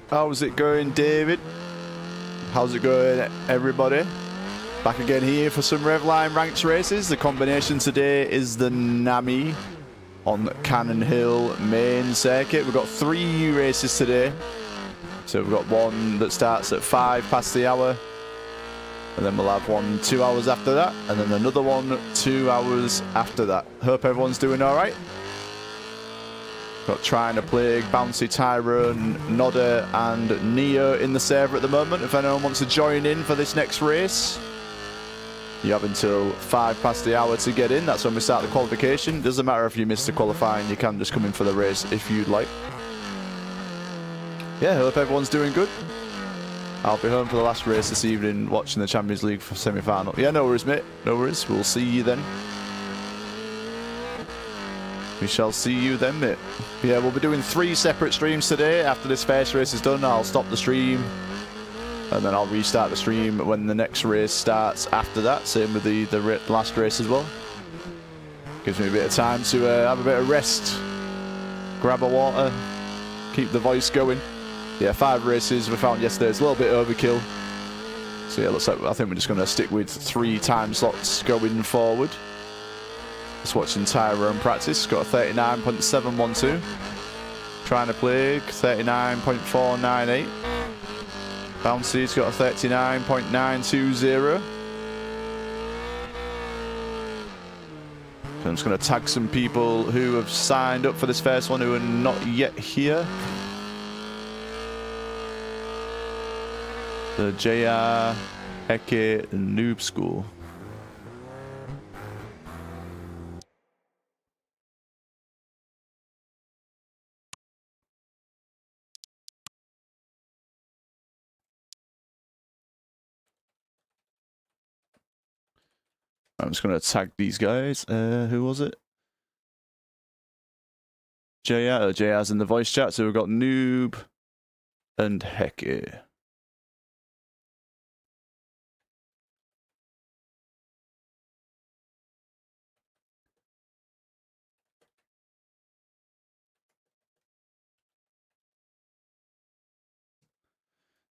How's it going, David? How's it going, everybody? Back again here for some Revline ranked races. The combination today is the NAMI on Cannon Hill main circuit. We've got 3 races today. So we've got one that starts at 5 past the hour. And then we'll have one 2 hours after that. And then another one 2 hours after that. Hope everyone's doing all right. Got Trying to Plague, Bouncy, Tyrone, Nodder and Neo in the server at the moment. If anyone wants to join in for this next race, you have until 5 past the hour to get in. That's when we start the qualification. Doesn't matter if you missed the qualifying, you can just come in for the race if you'd like. Yeah, hope everyone's doing good. I'll be home for the last race this evening, watching the Champions League semi-final. Yeah, no worries, mate. No worries. We'll see you then. We shall see you then, mate. Yeah, we'll be doing 3 separate streams today. After this first race is done, I'll stop the stream. And then I'll restart the stream when the next race starts after that. Same with the last race as well. Gives me a bit of time to have a bit of rest. Grab a water. Keep the voice going. Yeah, 5 races we found yesterday. It's a little bit overkill. So yeah, looks like I think we're just going to stick with 3 time slots going forward. Just watching Tyrone practice, got a 39.712. Trying to Plague, 39.498. Bouncy's got a 39.920. So I'm just going to tag some people who have signed up for this first one who are not yet here. The JR, Heke, and Noob School. I'm just going to tag these guys. Who was it? JR. JR's in the voice chat. So we've got Noob and Heke.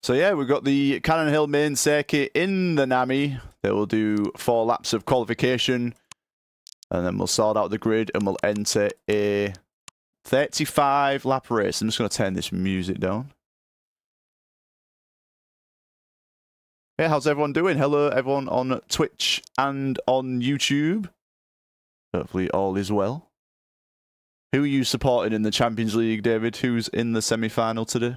So yeah, we've got the Cannon Hill main circuit in the NAMI. They will do 4 laps of qualification. And then we'll sort out the grid and we'll enter a 35 lap race. I'm just going to turn this music down. Yeah, how's everyone doing? Hello everyone on Twitch and on YouTube. Hopefully all is well. Who are you supporting in the Champions League, David? Who's in the semi-final today?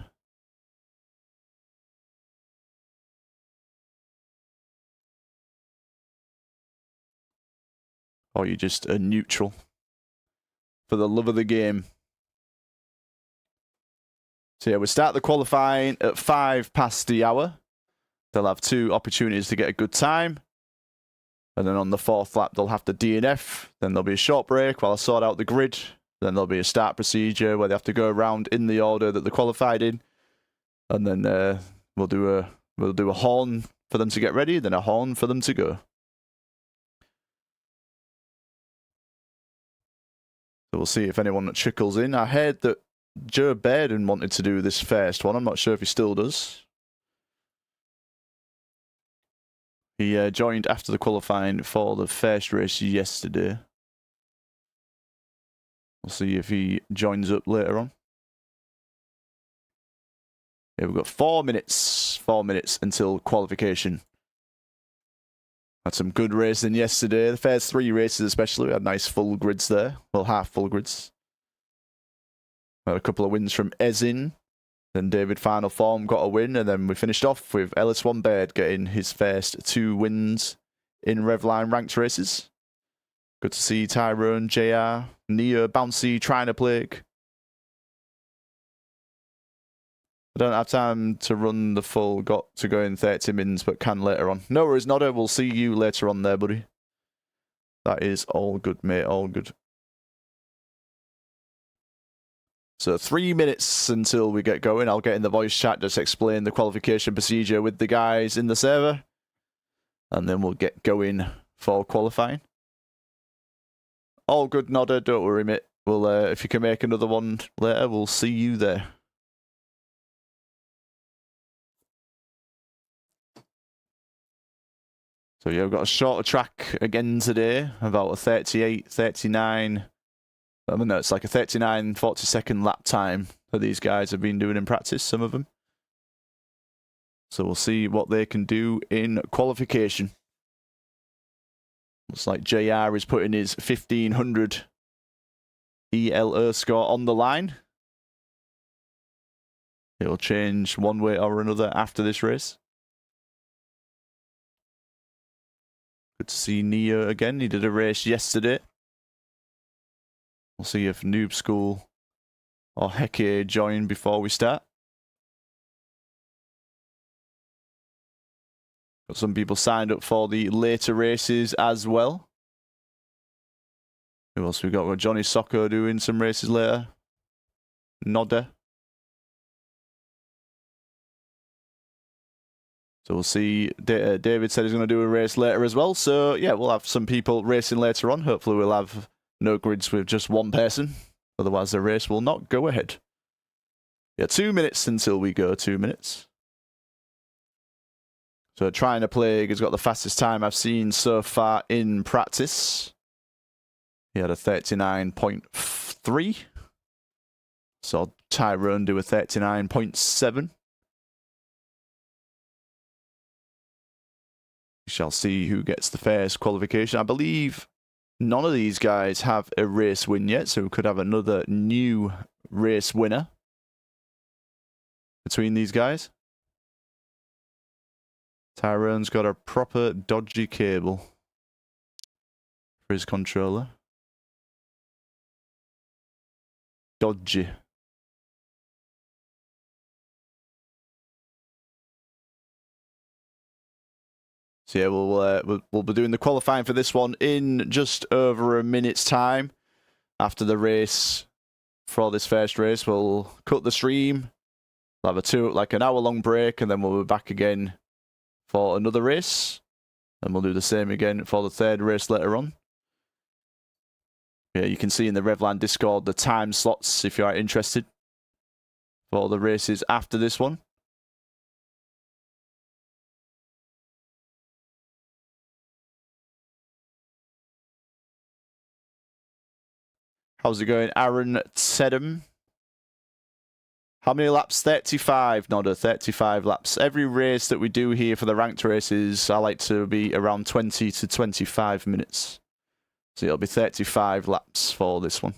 Or are you just a neutral for the love of the game? So yeah, we'll start the qualifying at 5 past the hour. They'll have 2 opportunities to get a good time. And then on the 4th lap, they'll have to DNF. Then there'll be a short break while I sort out the grid. Then there'll be a start procedure where they have to go around in the order that they qualified in. And then we'll do a horn for them to get ready, then a horn for them to go. So we'll see if anyone trickles in. I heard that Joe Bairden wanted to do this first one. I'm not sure if he still does. He joined after the qualifying for the first race yesterday. We'll see if he joins up later on. Yeah, we've got 4 minutes. 4 minutes until qualification. Had some good racing yesterday. The first 3 races especially. We had nice full grids there. Well, half full grids. Had a couple of wins from Ezin. Then David Final Form got a win, and then we finished off with Ellis Wambird getting his first 2 wins in Revline ranked races. Good to see Tyrone, JR, Nia, Bouncy, trying to plague. I don't have time to run the full, got to go in 30 mins, but can later on. No worries, Nodder, we'll see you later on there, buddy. That is all good, mate, all good. So 3 minutes until we get going. I'll get in the voice chat, just explain the qualification procedure with the guys in the server. And then we'll get going for qualifying. All good, Nodder, don't worry, mate. We'll, if you can make another one later, we'll see you there. So yeah, we've got a shorter track again today, about a 38, 39... I mean, no, it's like a 39, 40-second lap time that these guys have been doing in practice, some of them. So we'll see what they can do in qualification. Looks like JR is putting his 1500 ELO score on the line. It'll change one way or another after this race. Good to see Neo again. He did a race yesterday. We'll see if Noob School or Heke join before we start. Got some people signed up for the later races as well. Who else we got? We've got Johnny Soccer doing some races later. Nodder. So we'll see. David said he's going to do a race later as well. So yeah, we'll have some people racing later on. Hopefully we'll have no grids with just one person. Otherwise the race will not go ahead. Yeah, 2 minutes until we go, 2 minutes. So Trying to Plague has got the fastest time I've seen so far in practice. He had a 39.3. Saw Tyrone do a 39.7. We shall see who gets the first qualification. I believe none of these guys have a race win yet, so we could have another new race winner between these guys. Tyrone's got a proper dodgy cable for his controller. Dodgy. So yeah, we'll be doing the qualifying for this one in just over a minute's time. After the race, for this first race, we'll cut the stream. We'll have an hour-long break, and then we'll be back again for another race. And we'll do the same again for the third race later on. Yeah, you can see in the Revline Discord the time slots if you are interested for the races after this one. How's it going, Aaron Tedham? How many laps? 35, Nodder, 35 laps. Every race that we do here for the ranked races, I like to be around 20 to 25 minutes. So it'll be 35 laps for this one.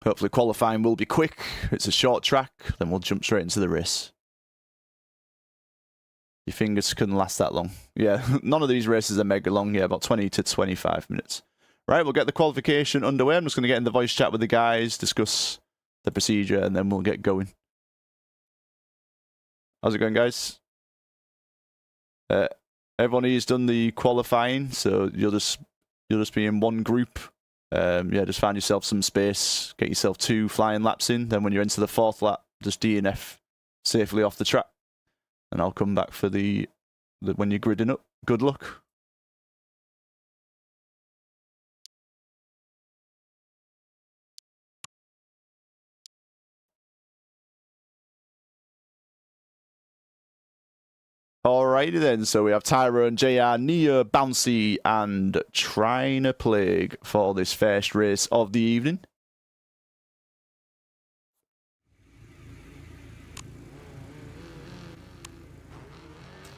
Hopefully qualifying will be quick. It's a short track, then we'll jump straight into the race. Your fingers couldn't last that long. Yeah, none of these races are mega long. Yeah, about 20 to 25 minutes. Right, we'll get the qualification underway. I'm just going to get in the voice chat with the guys, discuss the procedure, and then we'll get going. How's it going, guys? Everyone here's done the qualifying, so you'll just be in one group. Yeah, just find yourself some space, get yourself 2 flying laps in. Then when you're into the 4th lap, just DNF safely off the track. And I'll come back for the when you're gridding up. Good luck. Alrighty then, so we have Tyrone, JR, Nia, Bouncy, and Trying to Plague for this first race of the evening.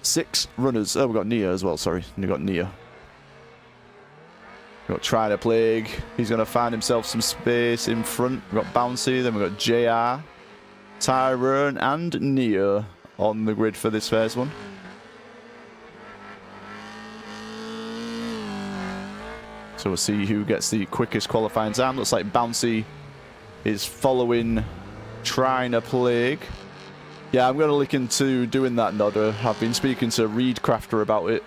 Six runners. Oh, we've got Nia as well, sorry. We've got Nia. We've got Try to Plague. He's going to find himself some space in front. We've got Bouncy. Then we've got JR, Tyrone, and Neo on the grid for this first one. So we'll see who gets the quickest qualifying time. Looks like Bouncy is following Trying to Plague. Yeah, I'm going to look into doing that, Nodder. I've been speaking to Reedcrafter about it.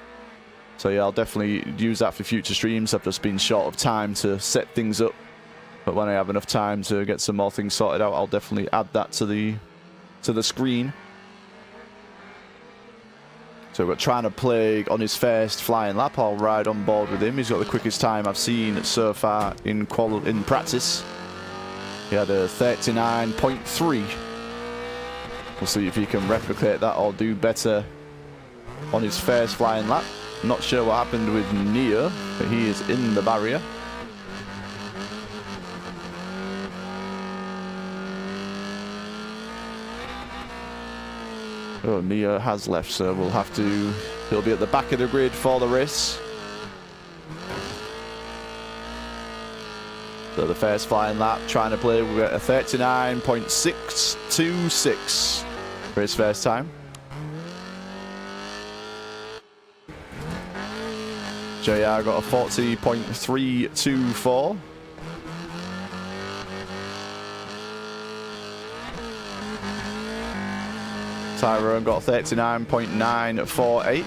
So yeah, I'll definitely use that for future streams. I've just been short of time to set things up. But when I have enough time to get some more things sorted out, I'll definitely add that to the screen. So we're trying to Plague on his first flying lap. I'll ride on board with him. He's got the quickest time I've seen so far in practice. He had a 39.3. We'll see if he can replicate that or do better on his first flying lap. Not sure what happened with Neo, but he is in the barrier. Oh, Neo has left, so we'll have to... He'll be at the back of the grid for the race. So the first flying lap, Trying to Play, we'll get a 39.626 for his first time. JR got a 40.324. Tyrone got 39.948.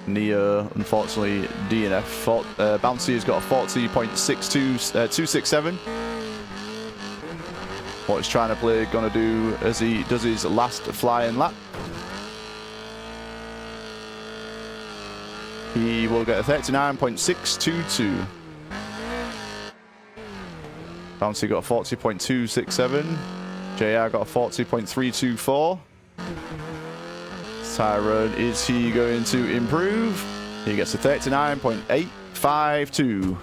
Neo, unfortunately, DNF. Bouncy has got a 40.267. What he's Trying to Play gonna do as he does his last flying lap. He will get a 39.622. Bouncy got a 40.267. JR got a 40.324. Tyrone, is he going to improve? He gets a 39.852.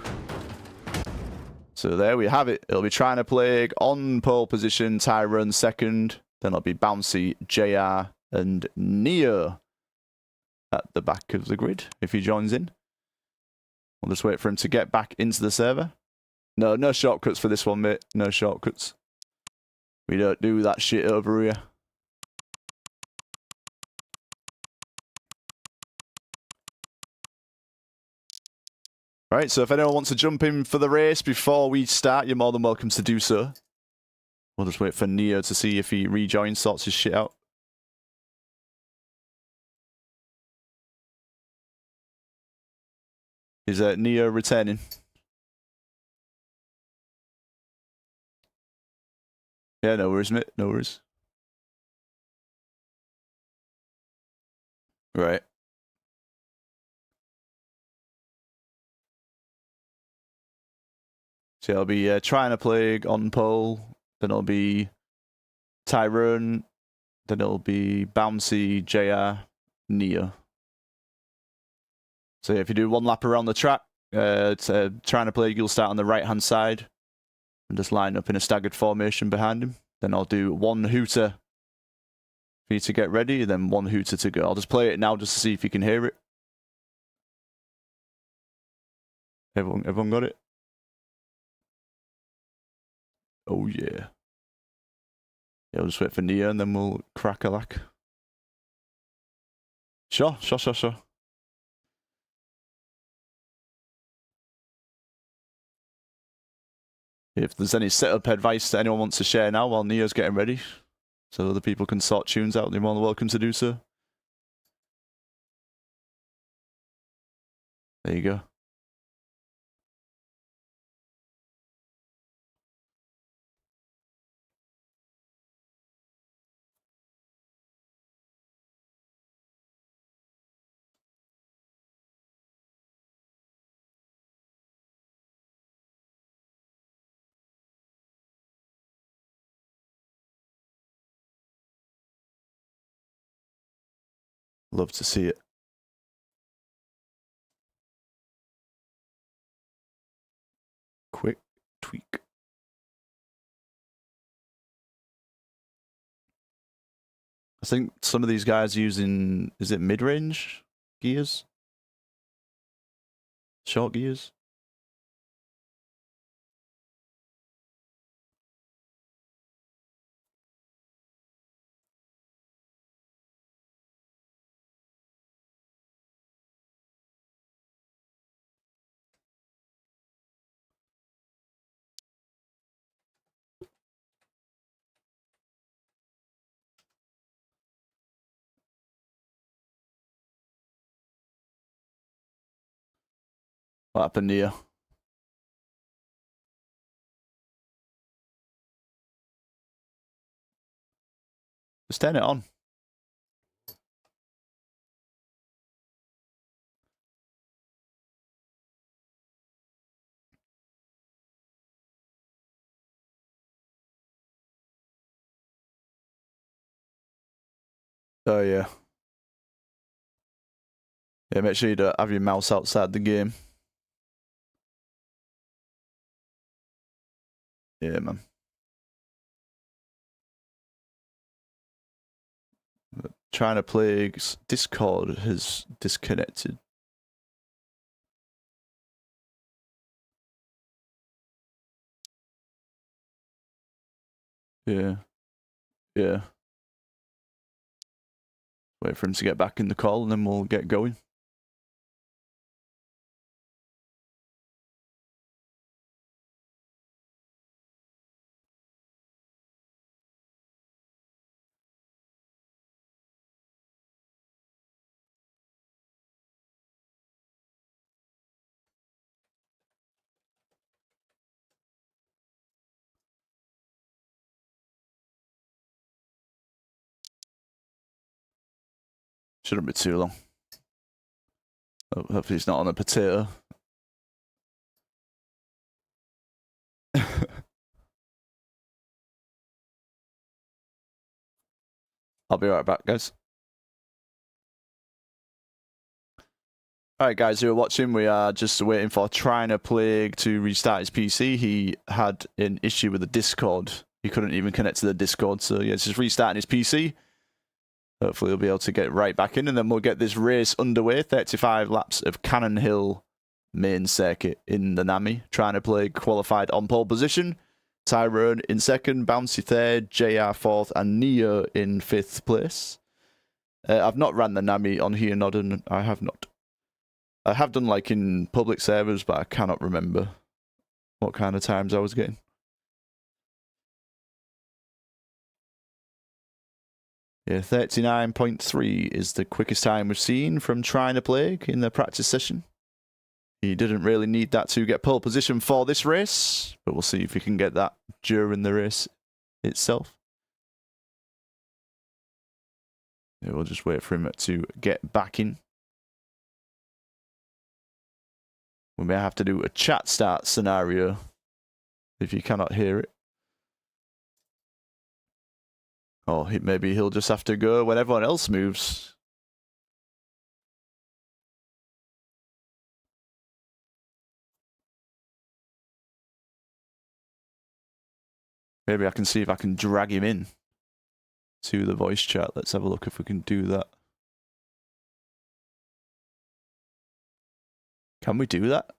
So there we have it. It'll be Trying to Plague on pole position, Tyrone second. Then it'll be Bouncy, JR, and Neo at the back of the grid if he joins in. We'll just wait for him to get back into the server. No shortcuts for this one, mate. No shortcuts. We don't do that shit over here. Right, so if anyone wants to jump in for the race before we start, you're more than welcome to do so. We'll just wait for Neo to see if he rejoins, sorts his shit out. Is Neo returning? Yeah, no worries, mate. No worries. Right. So I'll be Trying to Plague on pole. Then it'll be Tyrone. Then it'll be Bouncy, JR, Neo. So if you do one lap around the track, Trying to Plague, you'll start on the right-hand side and just line up in a staggered formation behind him. Then I'll do one hooter for you to get ready, and then one hooter to go. I'll just play it now just to see if you can hear it. Everyone got it? Oh yeah. Yeah, we'll just wait for Neo and then we'll crack a lack. Sure. If there's any setup advice that anyone wants to share now while Neo's getting ready, so other people can sort tunes out, they're more than welcome to do so. There you go. Love to see it. Quick tweak. I think some of these guys using, is it mid-range gears? Short gears? What happened here? Just turn it on. Oh, yeah. Yeah, make sure you don't have your mouse outside the game. Yeah, man. Trying to play Discord has disconnected. Yeah. Yeah. Wait for him to get back in the call and then we'll get going. Shouldn't be too long. Hopefully he's not on a potato. I'll be right back, guys. Alright, guys who are watching, we are just waiting for Trina Plague to restart his PC. He had an issue with the Discord. He couldn't even connect to the Discord, so yeah, it's just restarting his PC. Hopefully he'll be able to get right back in, and then we'll get this race underway. 35 laps of Cannon Hill main circuit in the NAMI. Trina Plague qualified on pole position. Tyrone in second, Bouncy third, JR fourth, and Neo in fifth place. I've not ran the NAMI on here, Nodden. I have not. I have done like in public servers, but I cannot remember what kind of times I was getting. Yeah, 39.3 is the quickest time we've seen from Trina Plague in the practice session. He didn't really need that to get pole position for this race, but we'll see if he can get that during the race itself. Yeah, we'll just wait for him to get back in. We may have to do a chat start scenario if you cannot hear it. Or maybe he'll just have to go when everyone else moves. Maybe I can see if I can drag him in to the voice chat. Let's have a look if we can do that. Can we do that?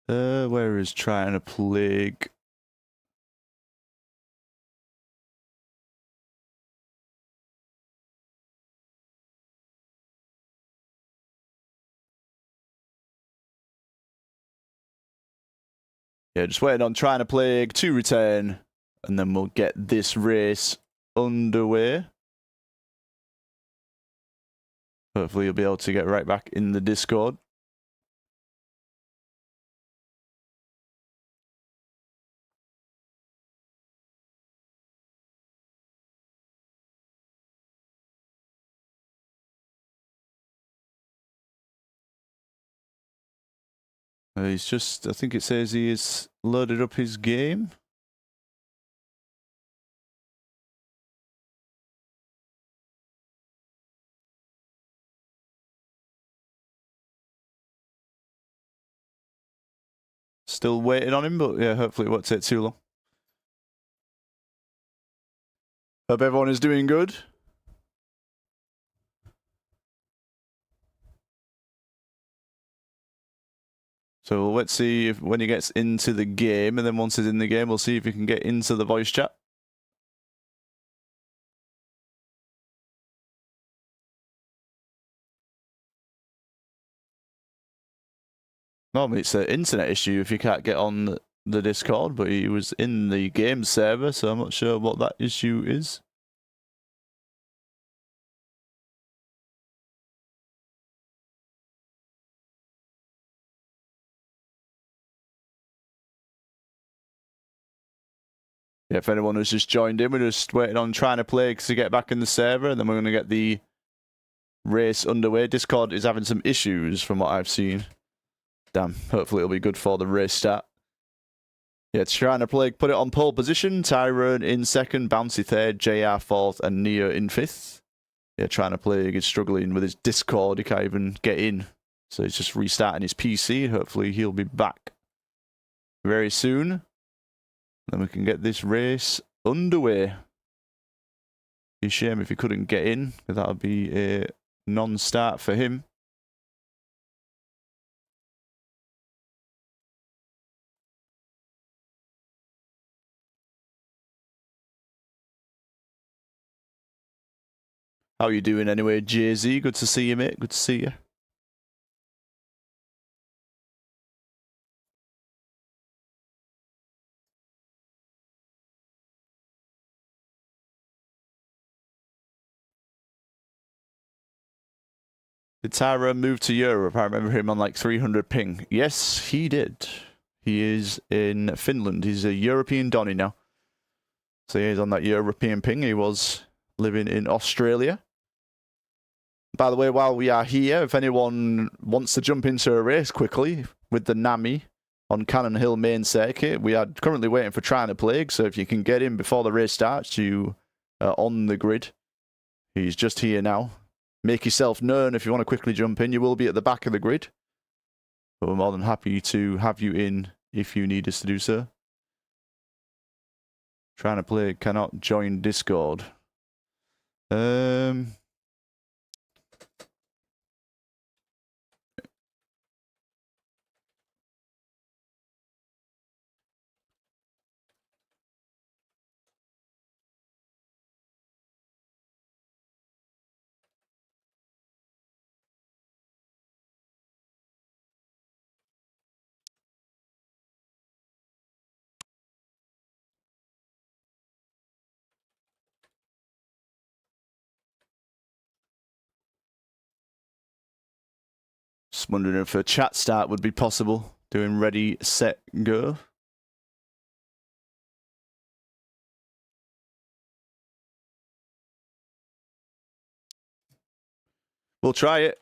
Where is Trina Plague? Yeah, just waiting on Trina Plague to return, and then we'll get this race underway. Hopefully you'll be able to get right back in the Discord. He's just, I think it says he has loaded up his game. Still waiting on him, but yeah, hopefully it won't take too long. Hope everyone is doing good. So let's see if when he gets into the game, and then once he's in the game, we'll see if he can get into the voice chat. Normally it's an internet issue if you can't get on the Discord, but he was in the game server, so I'm not sure what that issue is. Yeah, if anyone has just joined in, we're just waiting on trying to play to get back in the server, and then we're going to get the race underway. Discord is having some issues from what I've seen. Damn, hopefully it'll be good for the race start. Yeah, trying to play, put it on pole position. Tyrone in second, Bouncy third, JR fourth, and Neo in fifth. Yeah, trying to play, he's struggling with his Discord, he can't even get in. So he's just restarting his PC. Hopefully he'll be back very soon. Then we can get this race underway. Be a shame if he couldn't get in, because that would be a non-start for him. How you doing anyway, Jay-Z? Good to see you, mate. Good to see you. Did Tyra move to Europe? I remember him on like 300 ping. Yes, he did. He is in Finland. He's a European Donny now. So he's on that European ping. He was living in Australia. By the way, while we are here, if anyone wants to jump into a race quickly with the Nami on Cannon Hill main circuit, we are currently waiting for Trying to Plague. So if you can get in before the race starts, you are on the grid. He's just here now. Make yourself known if you want to quickly jump in. You will be at the back of the grid. But we're more than happy to have you in if you need us to do so. Trying to Play cannot join Discord. Just wondering if a chat start would be possible. Doing ready, set, go. We'll try it.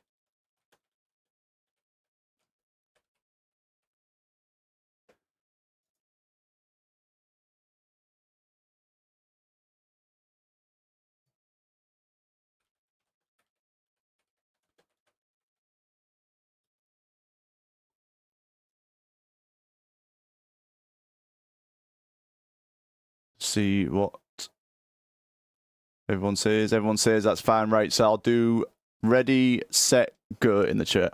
See what everyone says. Everyone says that's fine, right? So I'll do ready, set, go in the chat.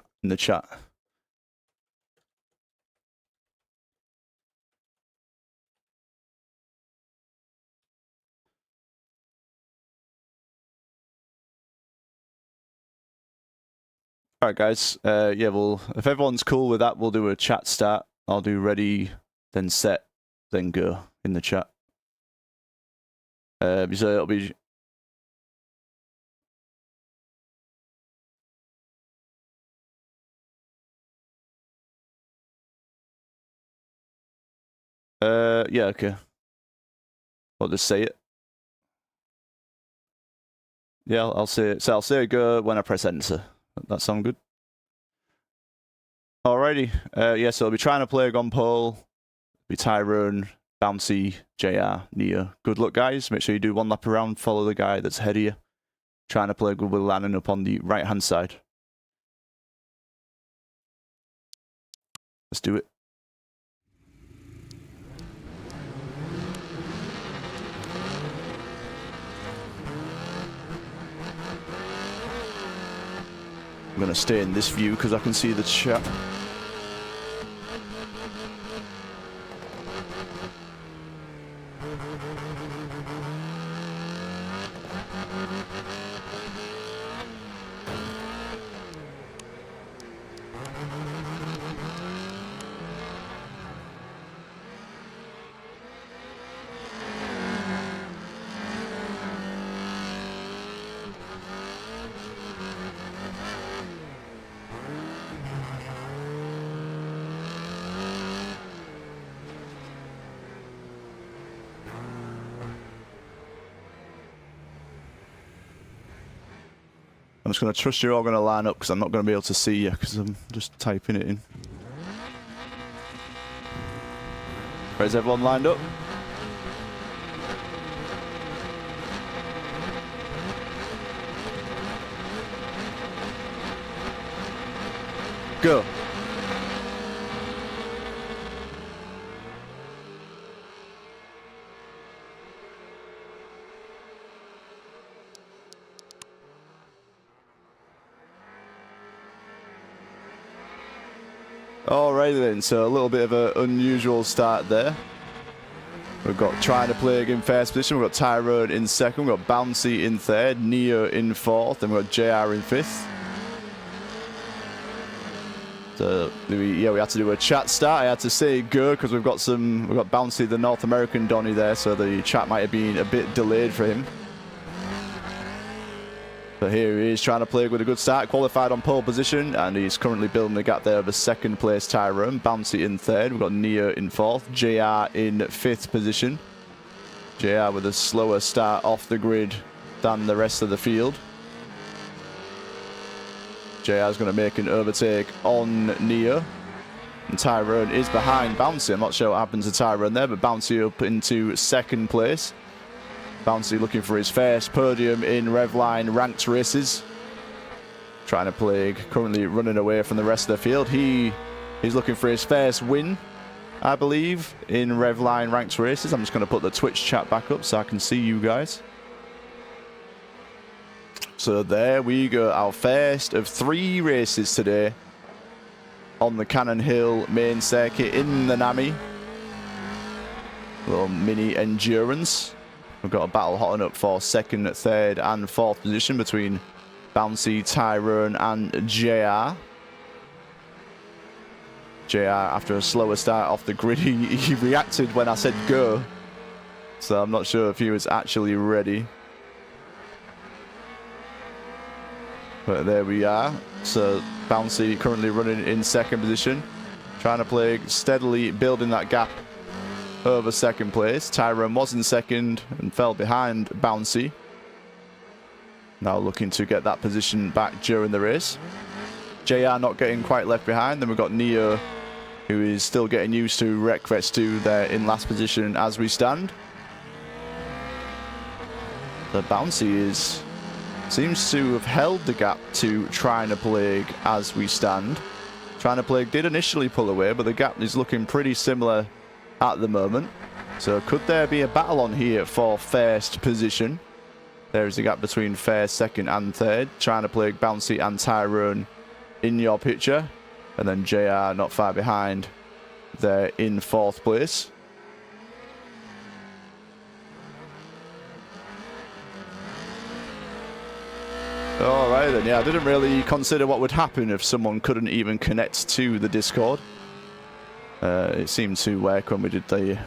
All right, guys. Yeah, well, if everyone's cool with that, we'll do a chat start. I'll do ready, then set, then go in the chat. So it'll be. Yeah, okay. I'll just say it. Yeah, I'll say it. So I'll say go when I press enter. That sound good? Alrighty. Yeah, so I'll be Trying to Play on pole. Be Tyrone, Bouncy, JR, Neo. Good luck, guys. Make sure you do one lap around. Follow the guy that's ahead of you. Trying to Play will be landing up on the right-hand side. Let's do it. I'm going to stay in this view because I can see the chat. I'm just going to trust you're all going to line up because I'm not going to be able to see you because I'm just typing it in. Right, is everyone lined up? Go. Alright then, so a little bit of an unusual start there. We've got Trying to Plague in first position, we've got Tyrone in second, we've got Bouncy in third, Neo in fourth, and we've got JR in fifth. So we had to do a chat start. I had to say go because we've got Bouncy, the North American Donny there, so the chat might have been a bit delayed for him. But here he is trying to play with a good start, qualified on pole position, and he's currently building a gap there of a second place Tyrone. Bouncy in third, we've got Neo in fourth, JR in fifth position. JR with a slower start off the grid than the rest of the field. JR's going to make an overtake on Neo. And Tyrone is behind Bouncy. I'm not sure what happened to Tyrone there, but Bouncy up into second place. Bouncy looking for his first podium in Revline ranked races. Trying to Plague, currently running away from the rest of the field. He's looking for his first win, I believe, in Revline ranked races. I'm just going to put the Twitch chat back up so I can see you guys. So there we go, our first of 3 races today on the Cannon Hill main circuit in the NAMI. Little mini endurance. We've got a battle hotting up for second, third and fourth position between Bouncy, Tyrone and JR. JR, after a slower start off the grid, he reacted when I said go. So I'm not sure if he was actually ready. But there we are. So Bouncy currently running in second position. Trying to play steadily, building that gap over second place. Tyrone was in second and fell behind Bouncy. Now looking to get that position back during the race. JR not getting quite left behind. Then we've got Neo, who is still getting used to Wreckfest 2 there in last position as we stand. The Bouncy seems to have held the gap to Trying to Plague as we stand. Trying to Plague did initially pull away, but the gap is looking pretty similar at the moment. So could there be a battle on here for first position? There is a gap between first, second and third. Trying to Plague, Bouncy and Tyrone in your picture. And then JR not far behind there in fourth place. Alright then, yeah, I didn't really consider what would happen if someone couldn't even connect to the Discord. It seemed to work when we did the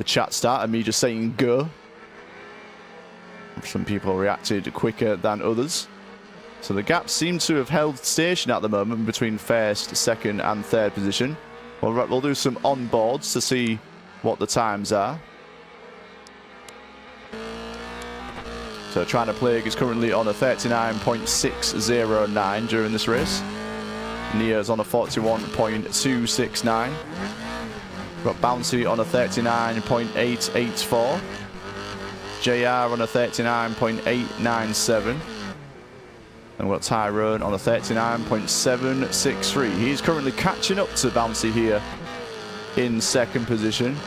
chat start and me just saying go. Some people reacted quicker than others. So the gap seems to have held station at the moment between first, second and third position. We'll do some onboards to see what the times are. So Trying to Plague is currently on a 39.609 during this race. Neo's on a 41.269. We've got Bouncy on a 39.884. JR on a 39.897. And we've got Tyrone on a 39.763. He's currently catching up to Bouncy here in second position.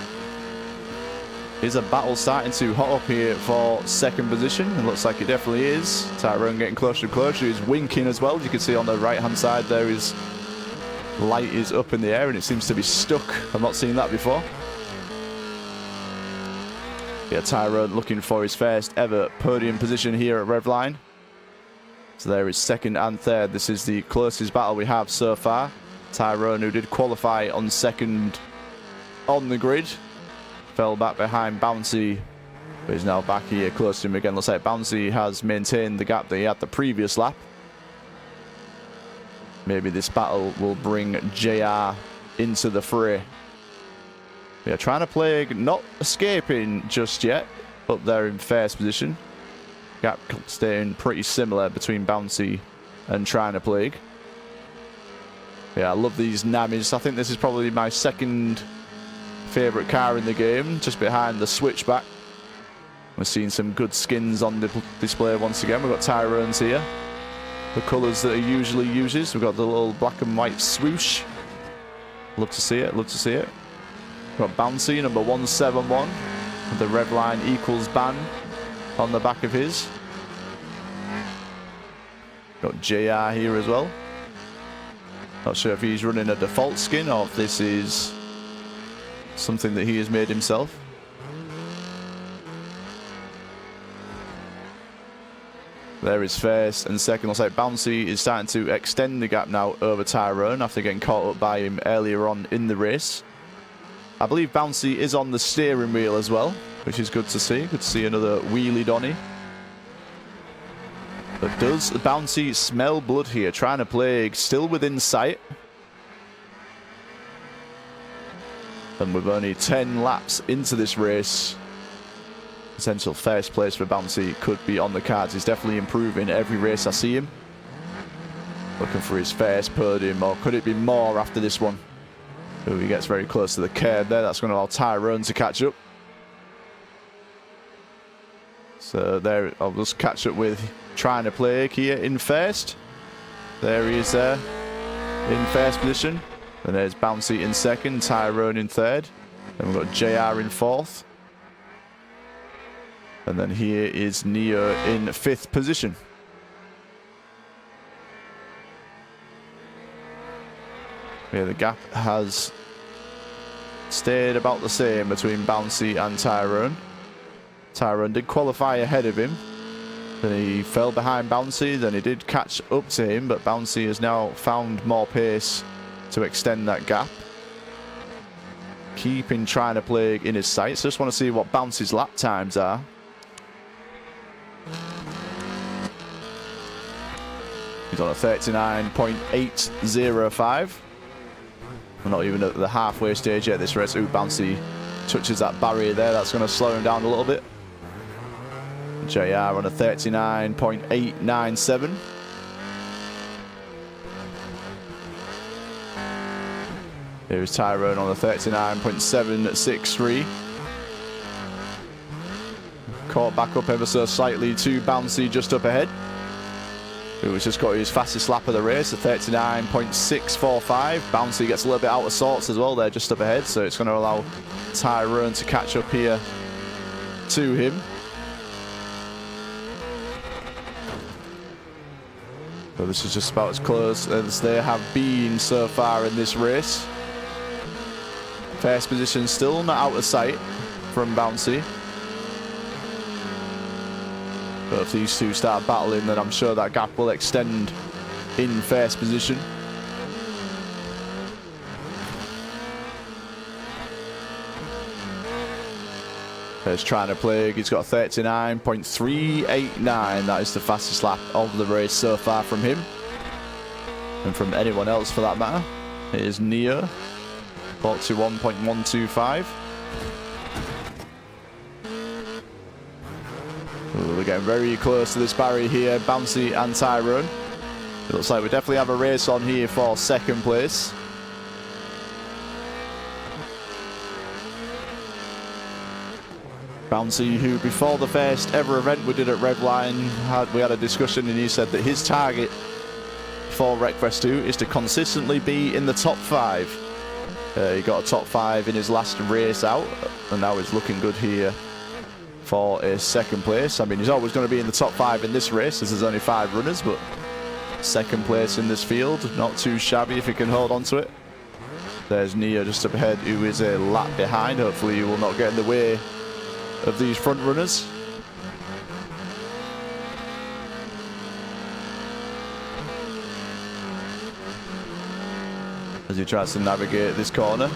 Is a battle starting to hot up here for second position? It looks like it definitely is. Tyrone getting closer and closer. He's winking as well. As you can see on the right hand side there, his light is up in the air and it seems to be stuck. I've not seen that before. Yeah, Tyrone looking for his first ever podium position here at Revline. So there is second and third. This is the closest battle we have so far. Tyrone, who did qualify on second on the grid, fell back behind Bouncy, but is now back here close to him again. Looks like Bouncy has maintained the gap that he had the previous lap. Maybe this battle will bring JR into the fray. Yeah, Trying to Plague not escaping just yet, up there in first position. Gap staying pretty similar between Bouncy and Trying to Plague. Yeah, I love these Namis. I think this is probably my second favourite car in the game, just behind the Switchback. We're seeing some good skins on the display once again. We've got Tyrone's here. The colours that he usually uses. We've got the little black and white swoosh. Love to see it, love to see it. We've got Bouncy, number 171. With the Revline equals band on the back of his. Got JR here as well. Not sure if he's running a default skin or if this is something that he has made himself. There is first and second. Looks like Bouncy is starting to extend the gap now over Tyrone after getting caught up by him earlier on in the race. I believe Bouncy is on the steering wheel as well, which is good to see. Good to see another wheelie Donny. But does Bouncy smell blood here? Trying to Plague still within sight. And with only 10 laps into this race, potential first place for Bouncy could be on the cards. He's definitely improving every race I see him. Looking for his first podium, or could it be more after this one? Ooh, he gets very close to the curb there. That's going to allow Tyrone to catch up. So there, I'll just catch up with Trying to Plague here in first. There he is there in first position. And there's Bouncy in second, Tyrone in third. Then we've got JR in fourth. And then here is Neo in fifth position. Yeah, the gap has stayed about the same between Bouncy and Tyrone. Tyrone did qualify ahead of him. Then he fell behind Bouncy, then he did catch up to him, but Bouncy has now found more pace to extend that gap. Keeping Trying to Plague in his sights. Just want to see what Bouncy's lap times are. He's on a 39.805. We're not even at the halfway stage yet this race. Ooh, Bouncy touches that barrier there. That's going to slow him down a little bit. JR on a 39.897. Here's Tyrone on a 39.763. Caught back up ever so slightly to Bouncy just up ahead, who's just got his fastest lap of the race, a 39.645. Bouncy gets a little bit out of sorts as well there, just up ahead, so it's going to allow Tyrone to catch up here to him. So this is just about as close as they have been so far in this race. First position still not out of sight from Bouncy. But if these two start battling, then I'm sure that gap will extend in first position. There's Trying to Plague. He's got a 39.389. That is the fastest lap of the race so far from him. And from anyone else for that matter. It is Neo. 41.125. We're getting very close to this barrier here, Bouncy and Tyrone. It looks like we definitely have a race on here for second place. Bouncy, who before the first ever event we did at Revline, we had a discussion and he said that his target for Wreckfest 2 is to consistently be in the top 5. He got a top 5 in his last race out, and now he's looking good here for a second place. I mean, he's always going to be in the top 5 in this race, as there's only 5 runners, but second place in this field, not too shabby if he can hold on to it. There's Neo just up ahead, who is a lap behind. Hopefully he will not get in the way of these front runners. As he tries to navigate this corner.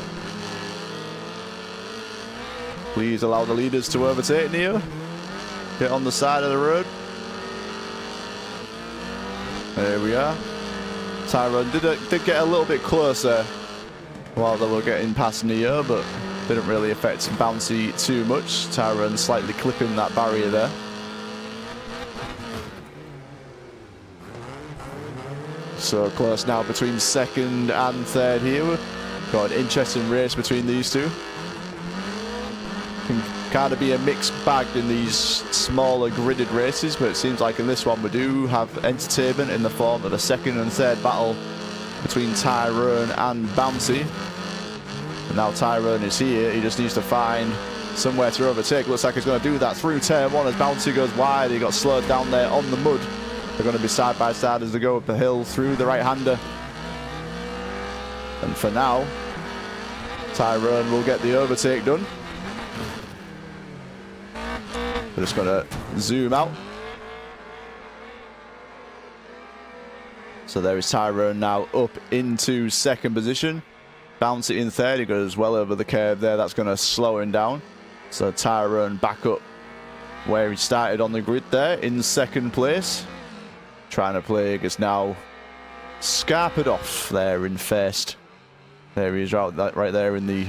Please allow the leaders to overtake Neo. Get on the side of the road. There we are. Tyrone did get a little bit closer while they were getting past Neo, but didn't really affect Bouncy too much. Tyrone slightly clipping that barrier there. So close now between second and third here. Got an interesting race between these two. Can kind of be a mixed bag in these smaller gridded races, but it seems like in this one we do have entertainment in the form of a second and third battle between Tyrone and Bouncy. And now Tyrone is here. He just needs to find somewhere to overtake. Looks like he's going to do that through turn one as Bouncy goes wide. He got slowed down there on the mud. They're going to be side by side as they go up the hill through the right-hander. And for now, Tyrone will get the overtake done. We're just going to zoom out. So there is Tyrone now up into second position. Bouncy in third. He goes well over the curve there. That's going to slow him down. So Tyrone back up where he started on the grid there in second place. Trying to play is now scarpered off there in first. There he is right there in the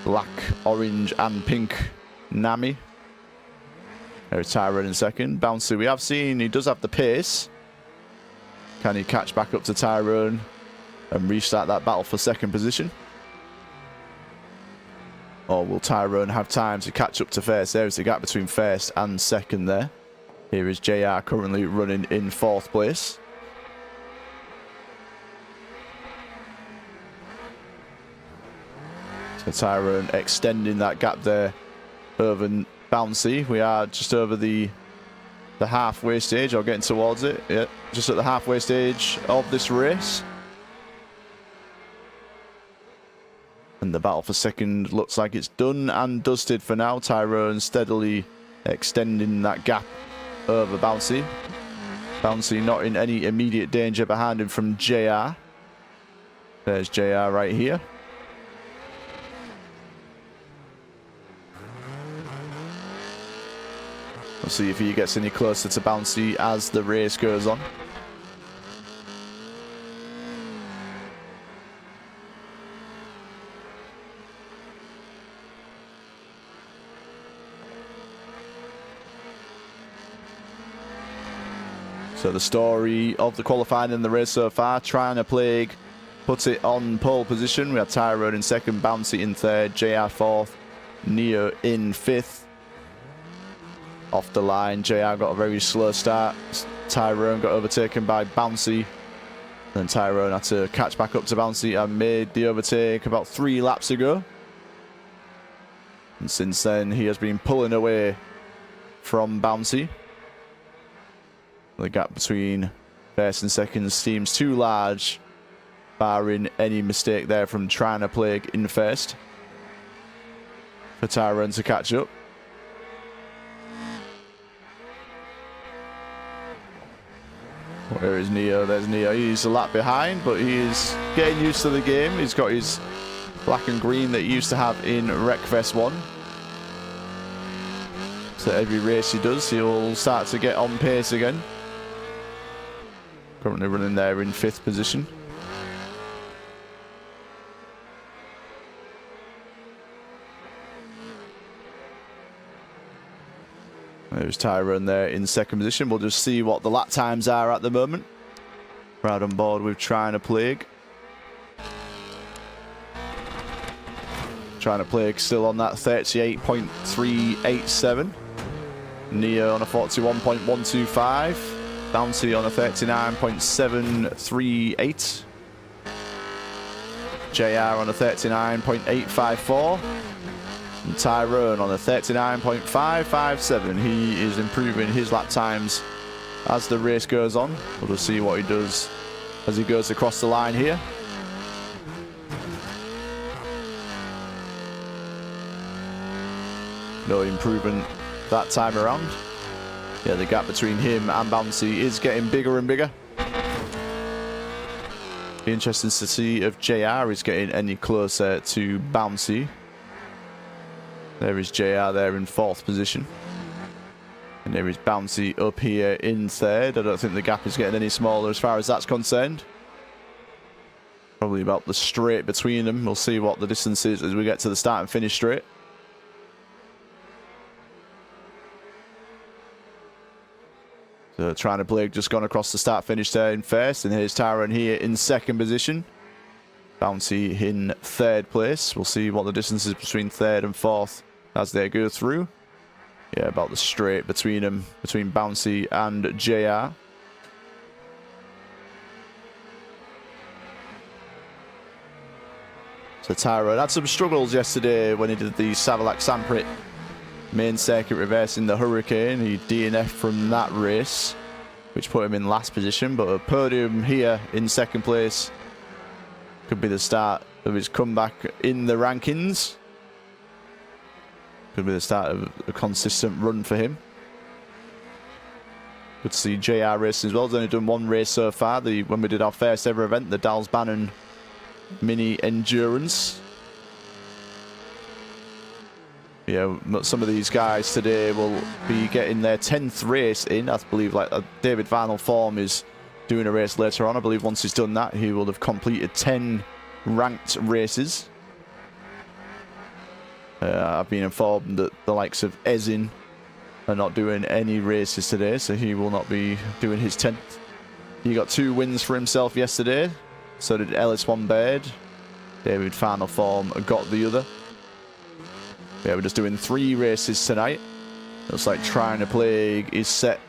black, orange and pink Nami. There's Tyrone in second. Bouncy, we have seen he does have the pace. Can he catch back up to Tyrone and restart that battle for second position? Or will Tyrone have time to catch up to first? There's the gap between first and second there. Here is JR currently running in fourth place. So Tyrone extending that gap there over Bouncy. We are just over the halfway stage, or getting towards it. Yeah, just at the halfway stage of this race. And the battle for second looks like it's done and dusted for now. Tyrone steadily extending that gap over Bouncy. Bouncy not in any immediate danger behind him from JR. There's JR right here. We'll see if he gets any closer to Bouncy as the race goes on. So the story of the qualifying in the race so far, Trying to Plague puts it on pole position. We had Tyrone in second, Bouncy in third, JR fourth, Neo in fifth. Off the line, JR got a very slow start. Tyrone got overtaken by Bouncy. Then Tyrone had to catch back up to Bouncy and made the overtake about 3 laps ago. And since then, he has been pulling away from Bouncy. The gap between first and second seems too large, barring any mistake there from Trying to Plague in first, for Tyrone to catch up. Where is Neo? There's Neo. He's a lap behind, but he is getting used to the game. He's got his black and green that he used to have in Wreckfest 1. So every race he does, he'll start to get on pace again. Currently running there in 5th position. There's Tyrone there in 2nd position. We'll just see what the lap times are at the moment. Right on board with Trying to Plague. Trying to Plague still on that 38.387. Neo on a 41.125. Bouncy on a 39.738. JR on a 39.854. And Tyrone on a 39.557. He is improving his lap times as the race goes on. We'll just see what he does as he goes across the line here. No improvement that time around. Yeah, the gap between him and Bouncy is getting bigger and bigger. Be interesting to see if JR is getting any closer to Bouncy. There is JR there in 4th position. And there is Bouncy up here in 3rd. I don't think the gap is getting any smaller as far as that's concerned. Probably about the straight between them. We'll see what the distance is as we get to the start and finish straight. Trying to Blake just gone across the start finish there in first, and here's Tyrone here in second position. Bouncy in third place. We'll see what the distance is between third and fourth as they go through. Yeah, about the straight between them, between Bouncy and JR. So Tyrone had some struggles yesterday when he did the Savalax-Samprit main circuit reverse in the Hurricane. He DNF'd from that race, which put him in last position, but a podium here in second place could be the start of his comeback in the rankings. Could be the start of a consistent run for him. Good to see JR racing as well. He's only done one race so far. When we did our first ever event, the Dals Bannon Mini Endurance. Yeah, some of these guys today will be getting their 10th race in. I believe like David Vinyl Form is doing a race later on. I believe once he's done that, he will have completed 10 ranked races. I've been informed that the likes of Ezin are not doing any races today, so he will not be doing his 10th. He got 2 wins for himself yesterday. So did Ellis One Bird. David Final Form got the other. Yeah, we're just doing 3 races tonight. Looks like Trying to Plague is set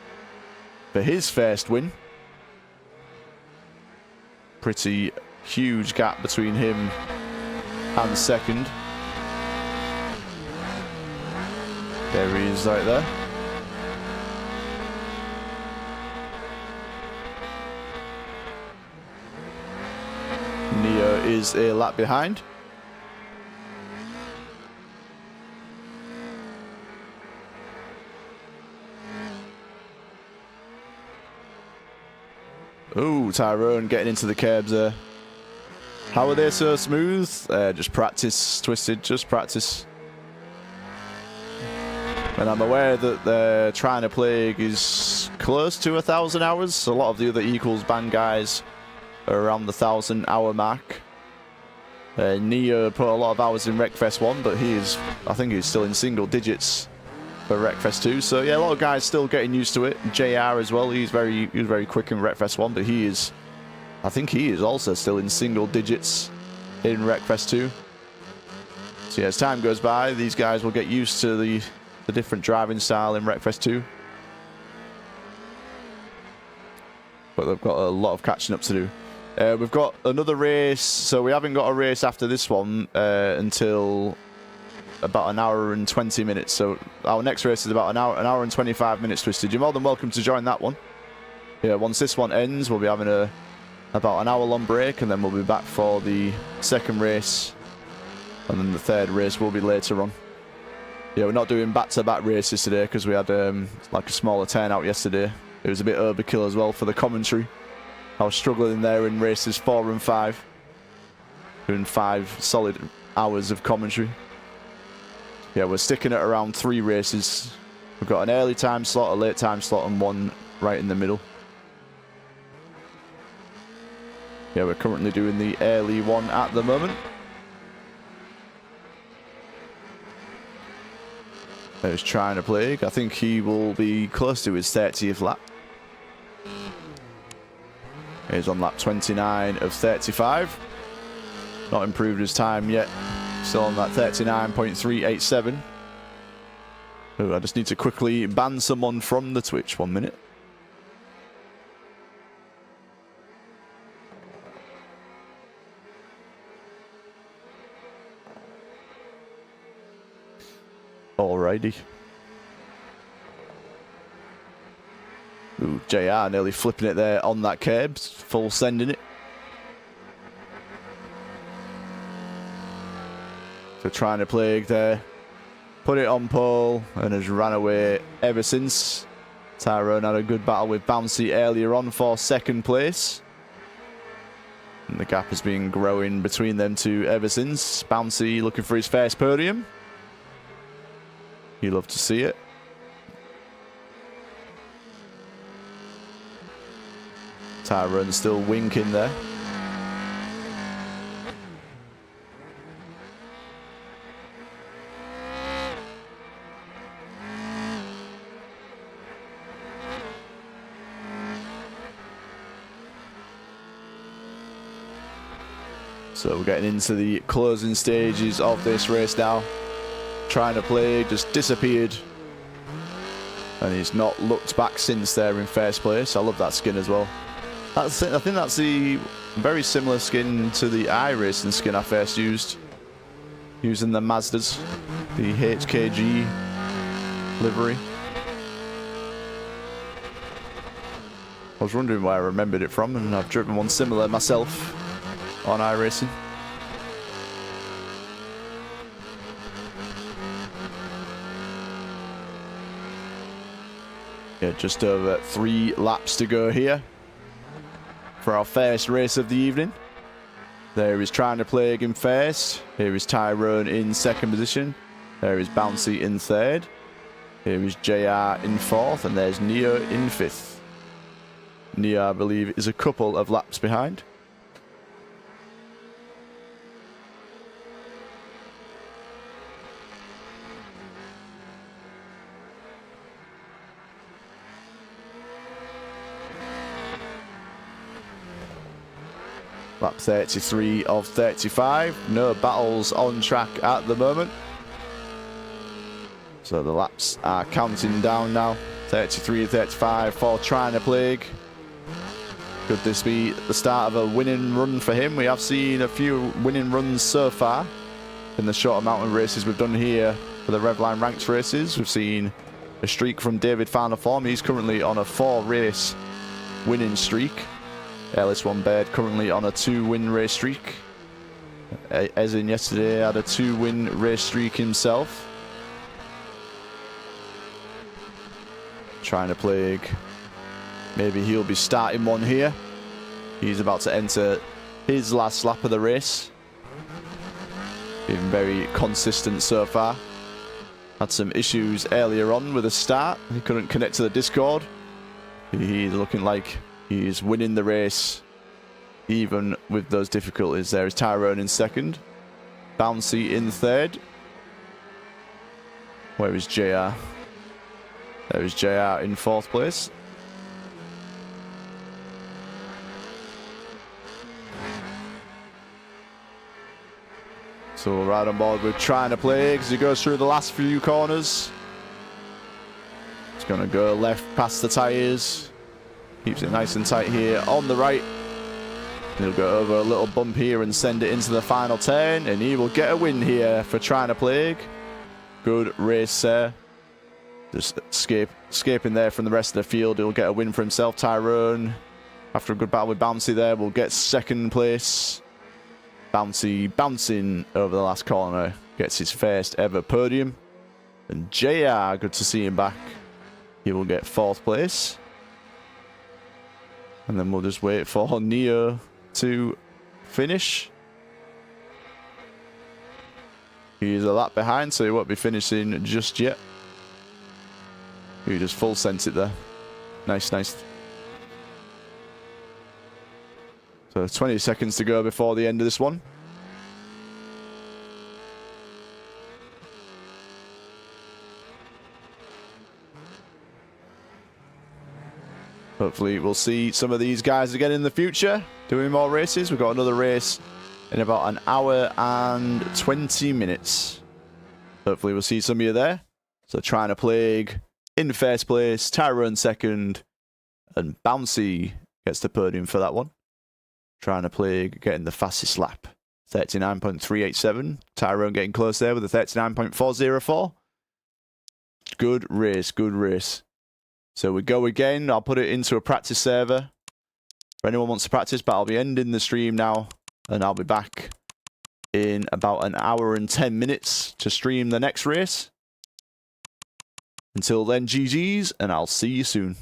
for his first win. Pretty huge gap between him and second. There he is right there. Neo is a lap behind. Oh, Tyrone getting into the curbs there. How are they so smooth? Just practice, Twisted, just practice. And I'm aware that they're Trying to Plague is close to 1,000 hours. A lot of the other Equals band guys are around the 1,000-hour mark. Neo put a lot of hours in Wreckfest 1, but I think he's still in single digits for Wreckfest 2. So yeah, a lot of guys still getting used to it. JR as well, he was very quick in Wreckfest 1, but I think he is also still in single digits in Wreckfest 2. So yeah, as time goes by, these guys will get used to the different driving style in Wreckfest 2. But they've got a lot of catching up to do. We've got another race, so we haven't got a race after this one until about 1 hour and 20 minutes. So our next race is about an hour and 25 minutes, Twisted. You're more than welcome to join that one. Yeah, once this one ends, we'll be having about an hour-long break, and then we'll be back for the second race, and then the third race will be later on. Yeah, we're not doing back-to-back races today because we had like a smaller turnout yesterday. It was a bit overkill as well for the commentary. I was struggling there in races 4 and 5. Doing 5 solid hours of commentary. Yeah, we're sticking at around 3 races. We've got an early time slot, a late time slot, and one right in the middle. Yeah, we're currently doing the early one at the moment. There's Trying to Plague. I think he will be close to his 30th lap. He's on lap 29 of 35. Not improved his time yet. Still on that 39.387. Oh, I just need to quickly ban someone from the Twitch. 1 minute. Alrighty. Ooh, JR nearly flipping it there on that curb. Full sending it. So Trying to Plague there. Put it on pole and has ran away ever since. Tyrone had a good battle with Bouncy earlier on for second place. And the gap has been growing between them two ever since. Bouncy looking for his first podium. You love to see it. Tyrone still winking there. So we're getting into the closing stages of this race now. Trying to play, just disappeared. And he's not looked back since there in first place. I love that skin as well. I think that's the very similar skin to the iRacing skin I first used. Using the Mazdas. The HKG livery. I was wondering where I remembered it from, and I've driven one similar myself on iRacing. Yeah, just over 3 laps to go here for our first race of the evening. There is Trying to Plague in first. Here is Tyrone in second position. There is Bouncy in third. Here is JR in fourth, and there's Neo in fifth. Neo, I believe, is a couple of laps behind. Lap 33 of 35. No battles on track at the moment. So the laps are counting down now. 33 and 35 for Trying to Plague. Could this be the start of a winning run for him? We have seen a few winning runs so far in the short amount of races we've done here for the Revline Ranks races. We've seen a streak from David Final Form. He's currently on a 4-race winning streak. Ellis One Bird currently on a 2-win race streak. As in yesterday, had a 2-win race streak himself. Trying to Plague. Maybe he'll be starting one here. He's about to enter his last lap of the race. Been very consistent so far. Had some issues earlier on with the start. He couldn't connect to the Discord. He's looking like he's winning the race, even with those difficulties. There is Tyrone in second. Bouncy in third. Where is JR? There is JR in fourth place. So we're right on board with Trying to Play as he goes through the last few corners. It's going to go left past the tyres. Keeps it nice and tight here on the right. He'll go over a little bump here and send it into the final turn. And he will get a win here for Trying to Plague. Good race there. Just escaping there from the rest of the field. He'll get a win for himself. Tyrone, after a good battle with Bouncy there, will get second place. Bouncy bouncing over the last corner. Gets his first ever podium. And JR, good to see him back. He will get fourth place. And then we'll just wait for Neo to finish. He's a lap behind, so he won't be finishing just yet. He just full sent it there. Nice, nice. So 20 seconds to go before the end of this one. Hopefully we'll see some of these guys again in the future, doing more races. We've got another race in about an hour and 20 minutes. Hopefully we'll see some of you there. So Trying to Plague in first place, Tyrone second, and Bouncy gets the podium for that one. Trying to Plague getting the fastest lap, 39.387. Tyrone getting close there with a 39.404. Good race, good race. So we go again. I'll put it into a practice server for anyone wants to practice, but I'll be ending the stream now, and I'll be back in about an hour and 10 minutes to stream the next race. Until then, GG's, and I'll see you soon.